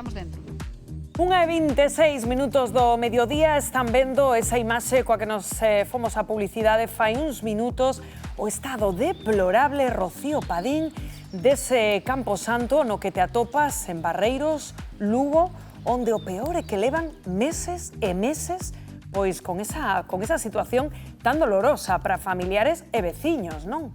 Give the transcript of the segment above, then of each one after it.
Estamos dentro. 1:26 do mediodía, están vendo esa imaxe coa que nos fomos a publicidade fai uns minutos, o estado deplorable, Rocío Padín, dese Campo Santo no que te atopas en Barreiros, Lugo, onde o peor é que levan meses e meses pois con esa situación tan dolorosa para familiares e veciños, non?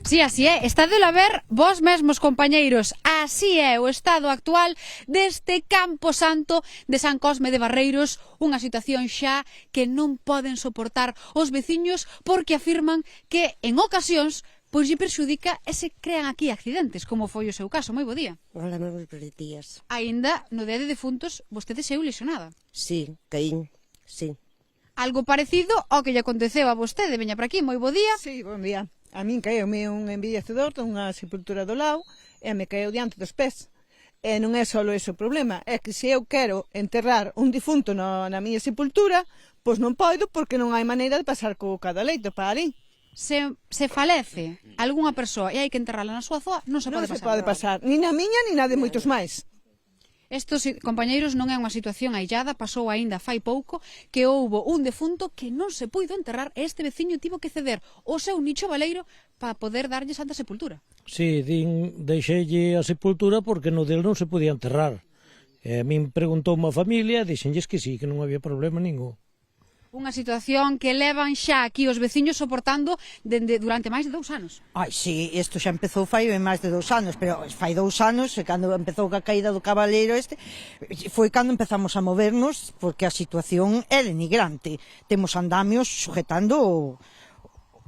Si, así é. Estádelo a ver vos mesmos, compañeiros. Así é o estado actual deste Campo Santo de San Cosme de Barreiros, unha situación xa que non poden soportar os veciños porque afirman que en ocasións pois lle perxudica e se crean aquí accidentes, como foi o seu caso. Moi bo día. Hola, moi bons días. Aínda no día de defuntos vostede saiu lesionada. Sí, caín, sí. Algo parecido ao que lle aconteceu a vostede. Veña por aquí, moi bo día. Sí, bon día. A min caeume un envellecedor dunha sepultura do lado e me caeu diante dos pés. E non é só ese o problema, é que se eu quero enterrar un difunto na miña sepultura, pois non podo porque non hai maneira de pasar co cadaleito para ali. Se falece algunha persoa e hai que enterrala na súa zoa, non se pode pasar. Non se pode pasar, nin na miña, nin na de moitos máis. Isto, compañeiros, non é unha situación aillada, pasou aínda fai pouco que houbo un defunto que non se puido enterrar e este veciño tivo que ceder o seu nicho baleiro para poder darlle santa sepultura. Sí, deixelle a sepultura porque no del non se podía enterrar. E a min preguntou unha familia e dixenlles que sí, que non había problema ningún. Unha situación que levan xa aquí os veciños soportando durante máis de 2 anos. Ai, sí, isto xa empezou fai máis de 2 anos, pero fai 2 anos, cando empezou a caída do cabaleiro foi cando empezamos a movernos, porque a situación é denigrante. Temos andamios sujetando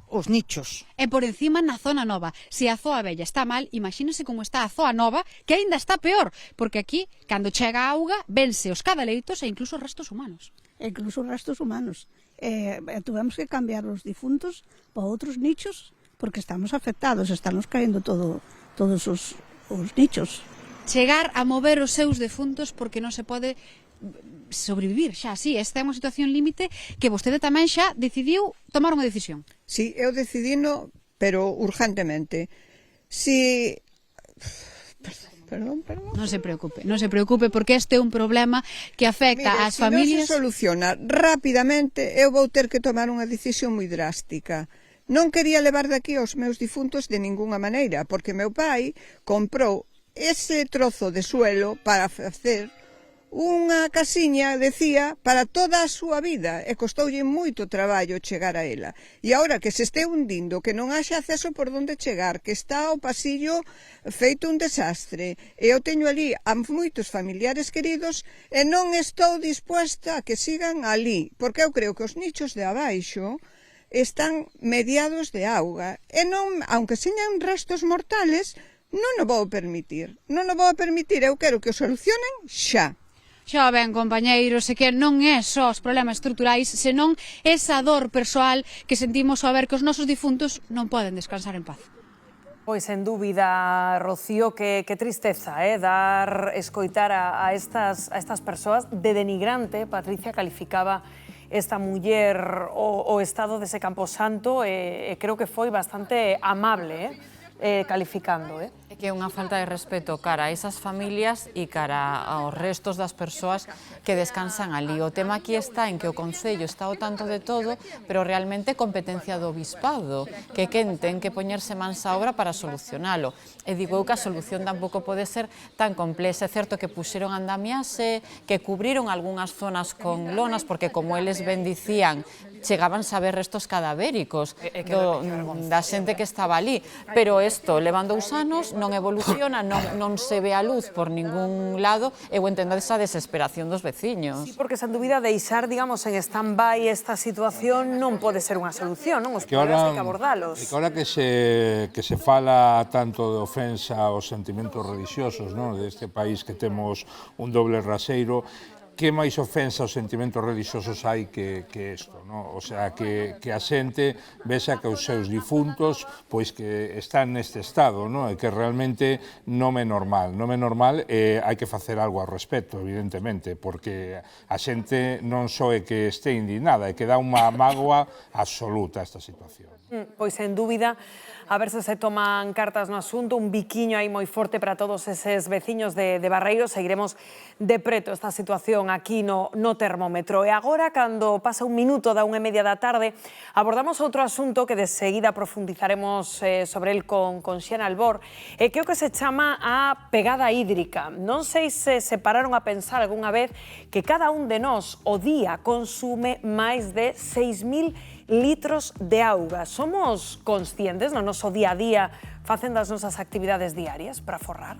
os nichos. E por encima na zona nova. Se a zoa vella está mal, imagínese como está a zoa nova, que aínda está peor, porque aquí, cando chega a auga, vense os cadaleitos e incluso os restos humanos. Incluso restos humanos. Tuvemos que cambiar os difuntos para outros nichos porque estamos afectados, estamos caendo todos os nichos. Chegar a mover os seus defuntos porque non se pode sobrevivir xa así. Esta é unha situación límite que vostede tamén xa decidiu tomar unha decisión. Sí, eu decidino, pero urgentemente. Si... Perdón. Non se preocupe, porque este é un problema que afecta ás familias. Se non se soluciona rapidamente, eu vou ter que tomar unha decisión moi drástica. Non quería levar daqui os meus difuntos de ningunha maneira, porque meu pai comprou ese trozo de suelo para facer unha casiña, decía, para toda a súa vida, e costoulle moito traballo chegar a ela. E agora que se este hundindo, que non haxe acceso por onde chegar, que está o pasillo feito un desastre, e eu teño ali a moitos familiares queridos e non estou dispuesta a que sigan ali, porque eu creo que os nichos de abaixo están mediados de auga, e non, aunque señan restos mortales, non o vou permitir, eu quero que o solucionen xa. Xa ben, compañeiros, e que non é só os problemas estruturais, senón esa dor persoal que sentimos ao ver que os nosos difuntos non poden descansar en paz. Pois, en dúbida, Rocío, que tristeza, escoitar a estas persoas de denigrante. Patricia calificaba esta muller o estado dese Campo Santo e creo que foi bastante amable, calificando. É que é unha falta de respeto cara a esas familias e cara aos restos das persoas que descansan ali. O tema aquí está en que o Concello está ao tanto de todo, pero realmente é competencia do Bispado, que quen ten que poñerse mans á obra para solucionalo. E digo eu que a solución tampouco pode ser tan complexa. É certo que puxeron andamiaxe, que cubriron algunhas zonas con lonas, porque como eles ben dicían, chegaban a ver restos cadavéricos da xente que estaba ali. Pero isto levan 2 anos, non evoluciona, non se ve a luz por ningún lado, eu entendo esa desesperación dos veciños. Sí, porque sen dúbida deixar, digamos, en stand-by esta situación non pode ser unha solución, non? Os problemas hai que abordalos. E que ahora que se fala tanto de ofensa aos sentimentos religiosos, non? Deste país que temos un doble raseiro, que máis ofensa aos sentimentos religiosos hai que isto, no? O sea, que a xente vexa que os seus difuntos pois que están neste estado, no? E que realmente non é normal, hai que facer algo ao respecto, evidentemente, porque a xente non só é que este indignada, é que dá unha mágoa absoluta a esta situación. Pois, sen dúbida, a ver se toman cartas no asunto, un biquiño aí moi forte para todos eses veciños de Barreiros. Seguiremos de preto esta situación aquí no termómetro. E agora, cando pasa un minuto da 1:30 da tarde, abordamos outro asunto que de seguida profundizaremos sobre el con Xiana Albor, que é o que se chama a pegada hídrica. Non sei se pararon a pensar algunha vez que cada un de nós o día consume máis de 6.000 litros de auga. Somos conscientes no noso día a día facendo as nosas actividades diarias para forrar?